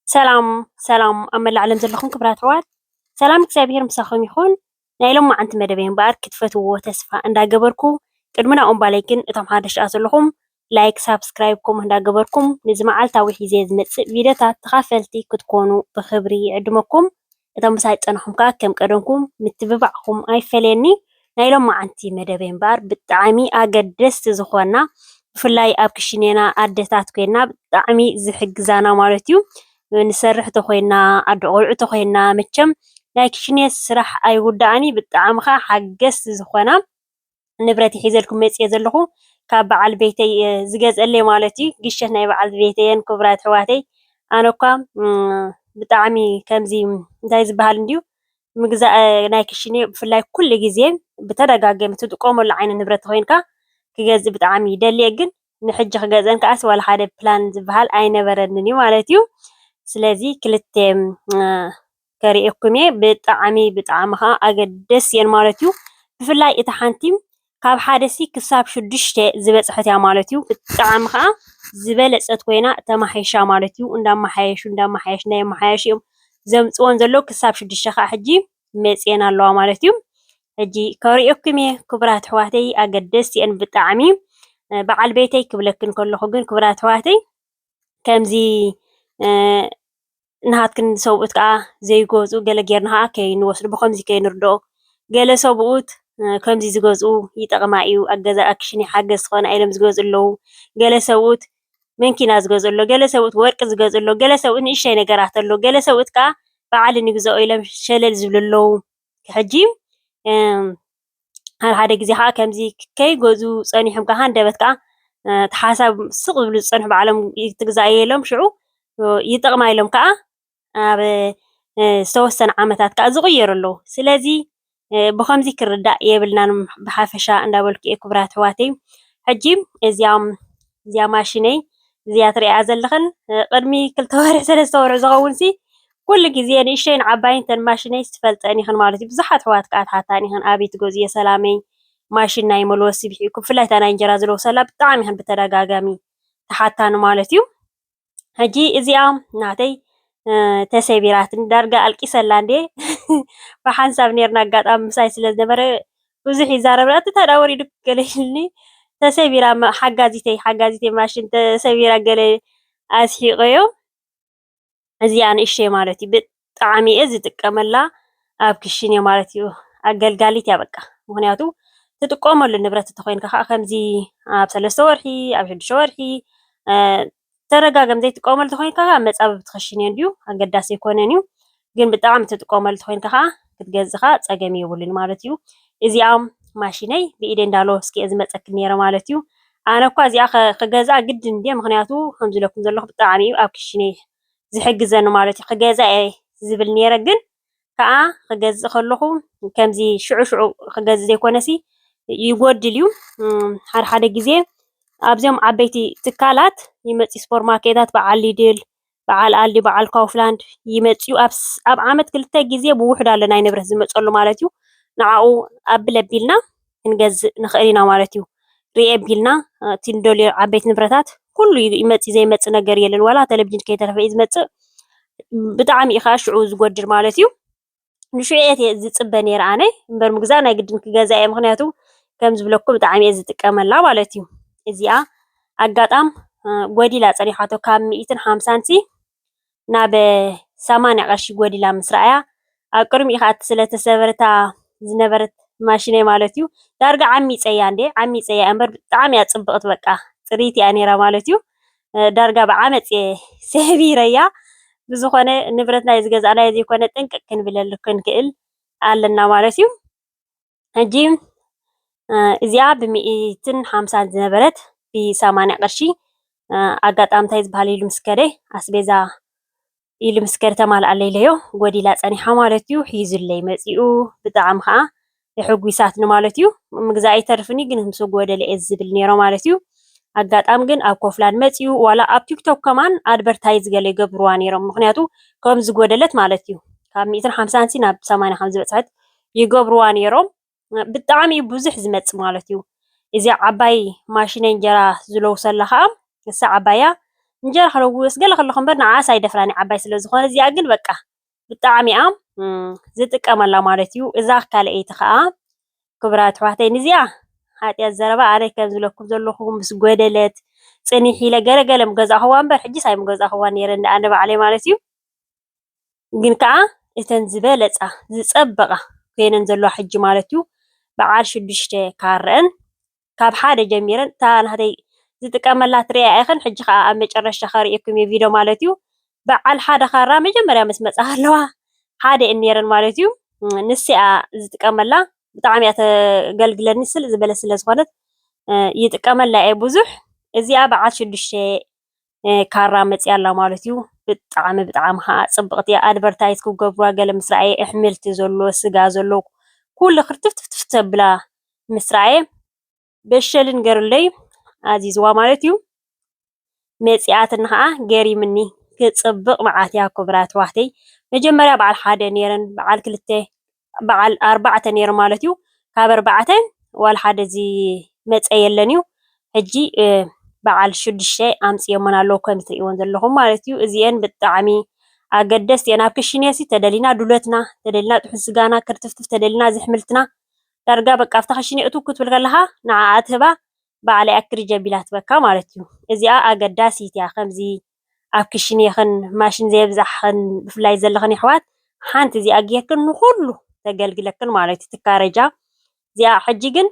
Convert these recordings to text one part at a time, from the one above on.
ሰላም ኣብ መላእ ዓለም ዘለኹም ክቡራት ኣሕዋት ሰላም እግዚኣብሔር ምሳኹም ይኹን። ናይ ሎም መዓልቲ መደበይ እምበር ክትፈትውዎ ተስፋ እንዳገበርኩ ቅድሚ ናኦም ባለይክን እቶም ሓደሽቲ ዘለኹም ላይክ ሳብስክራይብ ከምኡ እንዳገበርኩም ነዚ መዓልታዊ ሒዘ ዝመፅእ ቪድዮታት ተኻፈልቲ ክትኮኑ ብክብሪ ይዕድመኩም። እቶም ምሳይ ፀንሑም ከዓ ከም ቀደምኩም ምትብባዕኩም ኣይፈለየኒ። ናይ ሎም መዓልቲ መደበይ እምበር ብጣዕሚ ኣገደስቲ ዝኾና ብፍላይ ኣብ ክሽኔና ኣዴታት ኮይና ብጣዕሚ ዝሕግዛና ማለት እዩ። ንሰርሕ ተኾይና ኣዶ ቆልዑ ተኾይና መቸም ናይ ክሽነ ስራሕ ኣይውዳእኒ ብጣዕሚ ከዓ ሓገዝቲ ዝኾና ንብረት ሒዘልኩም መፅየ ዘለኹ ካብ በዓል ቤተይ ዝገዝአለይ ማለት እዩ። ግሸት ናይ በዓል ቤተየን ክቡራት ኣሕዋተይ ኣነ እኳ ብጣዕሚ ከምዚ እንታይ ዝበሃል እንድዩ ምግዛእ ናይ ክሽነ ብፍላይ ኩሉ ግዜ ብተደጋገሚ ትጥቀመሉ ዓይነት ንብረት ተኾይንካ ክገዝእ ብጣዕሚ ይደሊ እየ። ግን ንሕጂ ክገዝአን ከኣስ ዋላ ሓደ ፕላን ዝበሃል ኣይነበረንን እዩ ማለት እዩ። ስለዚ ክልተ ከሪአኩም እየ ብጣዕሚ ከዓ ኣገደስቲ እየን ማለት እዩ። ብፍላይ እታ ሓንቲ ካብ 1 ክሳብ 6 ዝበፅሐት እያ ማለት እዩ። ብጣዕሚ ከዓ ዝበለፀት ኮይና ተማሒሻ ማለት እዩ። እንዳማሓየሹ እንዳማሓየሹ እዮም ዘምፅዎን ዘለዉ ክሳብ 6 ከዓ ሕጂ መፅአን ኣለዋ ማለት እዩ። ሕጂ ከሪአኩም እየ ክቡራት ኣሕዋተይ ኣገደስቲ እየን ብጣዕሚ። በዓል ቤተይ ክብለክን ከለኹ ግን ክቡራት ኣሕዋተይ ከምዚ ንሃትክን ሰብኡት ከዓ ዘይገዝኡ ገለ ጌርና ከዓ ከይንወስዱ ብከምዚ ከይንርድኦ ገለ ሰብኡት ከምዚ ዝገዝኡ ይጠቕማ እዩ ኣብ ገዛ ኣብ ክሽነ ሓገዝ ዝኾና ኢሎም ዝገዝኡ ኣለዉ። ገለ ሰብኡት መንኪና ዝገዝኡ ኣለዉ፣ ገለ ሰብኡት ወርቂ ዝገዝኡ ኣለዉ፣ ገለ ሰብኡት ንእሽተይ ነገራት ኣለዉ፣ ገለ ሰብኡት ከዓ በዓል ንግዝኦ ኢሎም ሸለል ዝብሉ ኣለዉ። ሕጂ ሓደ ግዜ ከዓ ከምዚ ከይገዝኡ ፀኒሖም ከዓ ሃንደበት ከዓ ተሓሳብ ስቕ ዝብሉ ዝፀንሑ ባዕሎም ትግዛእየ ኢሎም ሽዑ ይጠቕማ ኢሎም ከዓ ኣብ ዝተወሰነ ዓመታት ከዓ ዝቕየሩ ኣለዉ። ስለዚ ብከምዚ ክርዳእ የብልናን ብሓፈሻ እንዳበልኩ እየ ክቡራት ኣሕዋተይ። ሕጂ እዚኣ ማሽነይ እዚኣ ትሪኣ ዘለኽን ቅድሚ 2 ወርሒ 3 ወርሒ ዝኸውን ኩሉ ግዜ ንእሽተይን ዓባይን ተን ማሽነይ ዝፈልጠን ይኽን ማለት እዩ። ብዙሓት ኣሕዋት ከዓ ትሓታኒ ይኽን ኣበይ ትገዝእየ ሰላመይ ማሽን ናይ መልወሲ ብሒኩ ብፍላይ እታ ናይ እንጀራ ዝለውሰላ ብጣዕሚ ይኽን ብተደጋጋሚ ተሓታኒ ማለት እዩ። ሕጂ እዚኣ ናተይ ተሰቢራትን ዳርጋ ኣልቂሰላ እንዴ ብሓንሳብ ነርና ኣጋጣሚ ምሳይ ስለ ዝነበረ ብዙሕ ይዛረብ እታ ወሪዱ ገለ ኢልኒ ተሰቢራ ሓጋዚተይ ማሽን ተሰቢራ ገለ ኣስሒቆዮ እዚኣ ንእሽተይ ማለት እዩ ብጣዕሚ እየ ዝጥቀመላ ኣብ ክሽነ ማለት እዩ። ኣገልጋሊት እያ በቃ ምክንያቱ ትጥቀመሉ ንብረት እንተኮይንካ ከዓ ከምዚ ኣብ 3 ወርሒ ኣብ 6 ወርሒ ተረጋገም ዘይትጥቀመሉ እንተኮይንካ ከዓ መፃበብቲ ክሽነ ድዩ ኣገዳሲ ኣይኮነን እዩ። ግን ብጣዕሚ ትጥቀመሉ እንተኮይንካ ከዓ ክትገዝእ ከዓ ፀገም የብሉን ማለት እዩ። እዚኣ ማሽነይ ብኢደይ እንዳለወስኩ እየ ዝመፀክን ነይረ ማለት እዩ። ኣነ እኳ እዚኣ ክገዝኣ ግድን እየ ምክንያቱ ከምዝብለኩም ዘለኹ ብጣዕሚ እዩ ኣብ ክሽነ ዝሕግዘኒ ማለት እዩ። ክገዝኣ እየ ዝብል ነይረ ግን ከዓ ክገዝእ ከለኹ ከምዚ ሽዑ ክገዝእ ዘይኮነሲ ይጎድል እዩ። ሓደ ግዜ ኣብዚኦም ዓበይቲ ትካላት ይመፅኡ ሱፐርማርኬታት በዓል ሊድል፣ በዓል ኣልዲ፣ በዓል ካውፍላንድ ይመፅኡ ኣብ ዓመት 2 ግዜ ብውሕድ ኣሎ ናይ ንብረት ዝመፀሉ ማለት እዩ። ንዓኡ ኣብል ኣቢልና ክንገዝእ ንኽእል ኢና ማለት እዩ። ርአ ኣቢልና እቲ ንደልዮ ዓበይቲ ንብረታት ኩሉ ይመፅእ ዘይመፅእ ነገር የለን ዋላ ቴሌቭዥን ከይተረፈ እዩ ዝመፅእ ብጣዕሚ እዩ ከዓ ሽዑ ዝጎድል ማለት እዩ። ንሽዑ እየ ዝፅበ ነይረ ኣነ እምበር ምግዛእ ናይ ግድን ክገዝኣ እየ ምክንያቱ ከም ዝብለኩም ብጣዕሚ እየ ዝጥቀመላ ማለት እዩ። እዚኣ ኣጋጣም ጎዲላ ፀኒሓቶ ካብ 150 ናብ 80 ቅርሺ ጎዲላ ምስ ረኣያ ኣብ ቅድሚኡ ከዓ ስለተሰበረታ ዝነበረት ማሽነይ ማለት እዩ ዳርጋ ዓሚፀ እያ እምበር ብጣዕሚ እያ ፅብቕቲ በቃ ፅሪት እያ ነይራ ማለት እዩ። ዳርጋ ብዓመፅ እየ ሰቢረያ ብዝኾነ ንብረት ናይ ዝገዛእናዮ ዘይኮነ ጥንቅቅ ክንብለሉ ክንክእል ኣለና ማለት እዩ። ሕጂ እዚኣ ብ150 ዝነበረት ብ80 ቅርሺ ኣጋጣሚ እንታይ ዝበሃል ኢሉ ምስ ከደ ኣስቤዛ ኢሉ ምስ ከደ ተማልኣለይ ለዮ ጎዲላ ፀኒሓ ማለት እዩ። ሒዙለይ መፂኡ ብጣዕሚ ከዓ ሕጉሳትኒ ማለት እዩ። ምግዛእ ኣይተርፍኒ ግን ምስ ጎደለ እየ ዝብል ነይሮ ማለት እዩ። ኣጋጣሚ ግን ኣብ ኮፍላን መፂኡ ዋላ ኣብ ቲክቶክ ከማን ኣድቨርታይዝ ገለ ይገብርዋ ነይሮም ምክንያቱ ከም ዝጎደለት ማለት እዩ። ካብ 150 ናብ 80 ከም ዝበፅሐት ይገብርዋ ነይሮም ብጣዕሚ ብዙሕ ዝመፅእ ማለት እዩ። እዚ ዓባይ ማሽነ እንጀራ ዝለውሰላ ከዓ እሳ ዓባያ እንጀራ ክለውስ ገለ ከለኹ እምበር ንዓስ ኣይደፍራኒ ዓባይ ስለ ዝኾነ እዚኣ ግን በቃ ብጣዕሚ እያ ዝጥቀመላ ማለት እዩ። እዛ ካልአይቲ ከዓ ክቡራት ኣሕዋተይ ንዚኣ ሓጢያት ዘረባ ኣነ ከም ዝብለኩም ዘለኹ ምስ ጎደለት ፅኒሕ ኢለ ገለገለ ምገዛእኽዋ እምበር ሕጂስ ኣይምገዛእኽዋ ነይረ ኣነ ባዕለይ ማለት እዩ። ግን ከዓ እተን ዝበለፃ ዝፀበቓ ኮይነን ዘለዋ ሕጂ ማለት እዩ በዓል 6 ካረአን ካብ ሓደ ጀሚረን እታ ናተይ ዝጥቀመላ ትሪኣ ኢኸን ሕጂ ከዓ ኣብ መጨረሻ ከሪአኩም እየ ቪድዮ ማለት እዩ። በዓል ሓደ ካራ መጀመርያ ምስ መፃ ኣለዋ ሓደ እየን ነይረን ማለት እዩ። ንስኣ ዝጥቀመላ ብጣዕሚ እያ ተገልግለኒ ስል ዝበለ ስለ ዝኾነት ይጥቀመላ እየ ብዙሕ። እዚኣ በዓል 6 ካራ መፅያ ኣላ ማለት እዩ። ብጣዕሚ ብጣዕሚ ከዓ ፅብቕቲ እያ። ኣድቨርታይዝ ክገብሩዋ ገለ ምስ ረኣየ ኣሕምልቲ ዘለዎ ስጋ ዘለዎ ኩሉ ክርትፍትፍትፍ ተብላ ምስ ረኣየ በሸልን ገይሩለይ ኣዚዝዋ ማለት እዩ። መፂኣትና ከዓ ገሪምኒ ክፅብቕ መዓት እያ ክቡራት ኣሕዋተይ። መጀመርያ በዓል 1 ነይረን በዓል 2 በዓል 4 ነይረን ማለት እዩ። ካብ 4 ዋላ ሓደ መፀ የለን እዩ። ሕጂ በዓል 6 ኣምፅኦመን ኣለዉ ከም ትሪእዎን ዘለኹም ማለት እዩ። እዚአን ብጣዕሚ ኣገደስቲ እየን። ኣብ ክሽነሲ ተደሊና ዱለትና ተደሊና ጥሑን ስጋና ክርትፍትፍ ተደሊና ዝሕምልትና ዳርጋ በቃ ኣብታ ክሽነ እቱ ክትብል ከለኻ ንዓኣ ትህባ ባዕለይ ኣክሪ ጀቢላ ትበካ ማለት እዩ። እዚኣ ኣገዳሲት እያ። ከምዚ ኣብ ክሽነኽን ማሽን ዘይብዛሕኽን ብፍላይ ዘለኽን ኣሕዋት ሓንቲ እዚኣ ጌርክን ንኩሉ ተገልግለክን ማለት እዩ ትካረጃ። እዚኣ ሕጂ ግን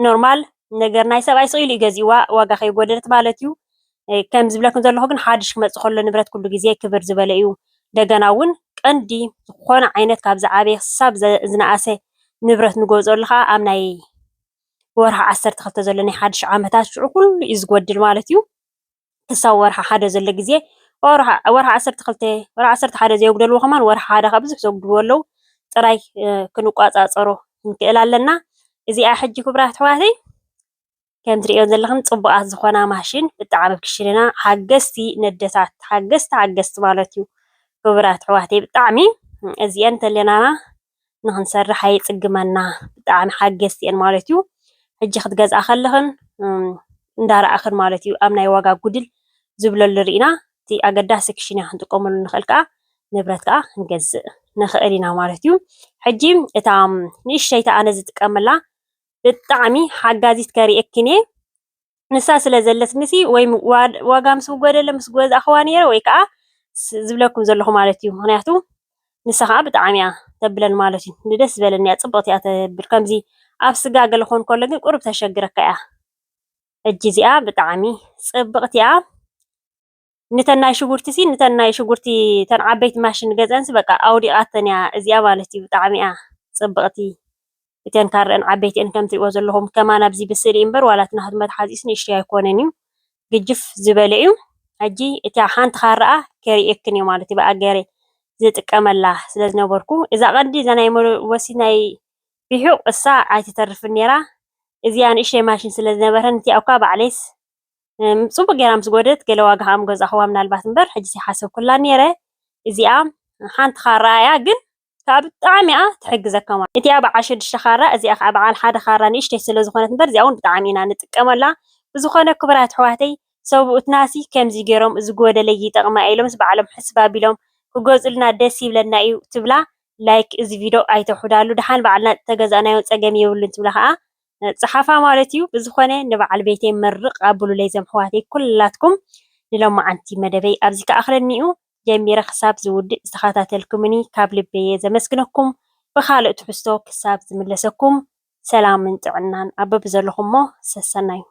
ኖርማል ነገር ናይ ሰብኣይ ስኢሉ እዩ ገዚእዋ ዋጋ ከይጎደለት ማለት እዩ። ከም ዝብለክን ዘለኹ ግን ሓድሽ ክመፅእ ከሎ ንብረት ኩሉ ግዜ ክብር ዝበለ እዩ። እንደገና እውን ቀንዲ ዝኾነ ዓይነት ካብ ዝዓበየ ክሳብ ዝነኣሰ ንብረት ንገዝአሉ ከዓ ኣብ ናይ ወርሒ 12 ዘሎ ናይ ሓድሽ ዓመታት ሽዑ ኩሉ እዩ ዝጎድል ማለት እዩ። ክሳብ ወርሒ 1 ዘሎ ግዜ ወርሒ 12 ወርሒ 11 ዘየጉደልዎ ከማን ወርሒ 1 ከዓ ብዙሕ ዘጉድልዎ ኣለዉ። ጥራይ ክንቋፃፀሮ ንክእል ኣለና። እዚኣ ሕጂ ክቡራት ኣሕዋተይ ከም ትሪእዮን ዘለኹም ፅቡቃት ዝኾና ማሽን ብጣዕሚ ኣብ ክሽነና ሓገዝቲ ነደታት ሓገዝቲ ማለት እዩ። ክቡራት ኣሕዋተይ ብጣዕሚ እዚአን እንተለናና ንክንሰርሕ ኣይፅግመና ብጣዕሚ ሓገዝቲ እየን ማለት እዩ። ሕጂ ክትገዝኣ ከለኽን እንዳረኣኽን ማለት እዩ ኣብ ናይ ዋጋ ጉድል ዝብለሉ ርኢና እቲ ኣገዳሲ ክሽነ ክንጥቀመሉ ንኽእል ከዓ ንብረት ከዓ ክንገዝእ ንኽእል ኢና ማለት እዩ። ሕጂ እታ ንእሽተይታ ኣነ ዝጥቀመላ ብጣዕሚ ሓጋዚት ከሪአክን እየ። ንሳ ስለ ዘለትንሲ ወይ ዋጋ ምስ ጎደለ ምስ ገዛእኽዋ ነይረ ወይ ከዓ ዝብለኩም ዘለኹ ማለት እዩ። ምክንያቱ ንሳ ከዓ ብጣዕሚ እያ ተብለን ማለት እዩ። ንደስ ዝበለኒ እያ ፅብቕቲ እያ ተብል። ከምዚ ኣብ ስጋ ገለ ክኾን ከሎ ግን ቁሩብ ተሸግረካ እያ። ሕጂ እዚኣ ብጣዕሚ ፅብቕቲ እያ። ንተን ናይ ሽጉርቲ ተን ዓበይቲ ማሽን ገዘንሲ በቃ ኣውዲቓተን እያ እዚኣ ማለት እዩ። ብጣዕሚ እያ ፅብቕቲ እተን ካርአን ዓበይቲ እየን ከም ትሪእዎ ዘለኹም ከማን ኣብዚ ብስእሊ እምበር ዋላ እቲ ናቱ መትሓዚኡስ ንእሽተይ ኣይኮነን እዩ ግጅፍ ዝበለ እዩ። ሕጂ እታ ሓንቲ ካርኣ ከሪአክን እዩ ማለት እዩ። ብኣ ገይረ ዝጥቀመላ ስለ ዝነበርኩ እዛ ቀንዲ እዛ ናይ ወሲት ናይ ቢሑቕ እሳ ኣይትተርፍን ነይራ። እዚኣ ንእሽተይ ማሽን ስለ ዝነበረን እቲ ኣብካ ባዕለይስ ፅቡቅ ጌራ ምስ ጎደት ገለ ዋጋ ከዓ ምገዛእኽዋ ምናልባት እምበር ሕጂ ይሓሰብኩላ ነይረ። እዚኣ ሓንቲ ካራ እያ ግን ካብ ብጣዕሚ እያ ትሕግዘካ ማለት እቲኣ በዓል 6 ካራ እዚኣ ከዓ በዓል 1 ካራ ንእሽተይ ስለ ዝኾነት እምበር እዚኣ እውን ብጣዕሚ ኢና ንጥቀመላ። ብዝኾነ ክቡራት ኣሕዋተይ ሰብኡትናሲ ከምዚ ገይሮም ዝጎደለ ይጠቕማ ኢሎምስ ባዕሎም ሕስብ ኣቢሎም ክገዝኡልና ደስ ይብለና እዩ ትብላ ላይክ እዚ ቪድዮ ኣይተውሕዳሉ ድሓን ባዕልና ተገዛእናዮ ፀገም የብሉን ትብላ ከዓ ፀሓፋ ማለት እዩ። ብዝኾነ ንበዓል ቤተይ መርቕ ኣቡሉለይ እዞም ኣሕዋተይ ኩላትኩም ንሎማዓንቲ መደበይ ኣብዚ ከኣኽለኒ እዩ ጀሚረ ክሳብ ዝውድእ ዝተኸታተልኩምኒ ካብ ልበየ ዘመስግነኩም። ብካልእ ትሕዝቶ ክሳብ ዝምለሰኩም ሰላምን ጥዕናን ኣበብ ዘለኹም ሞ ሰሰናዩ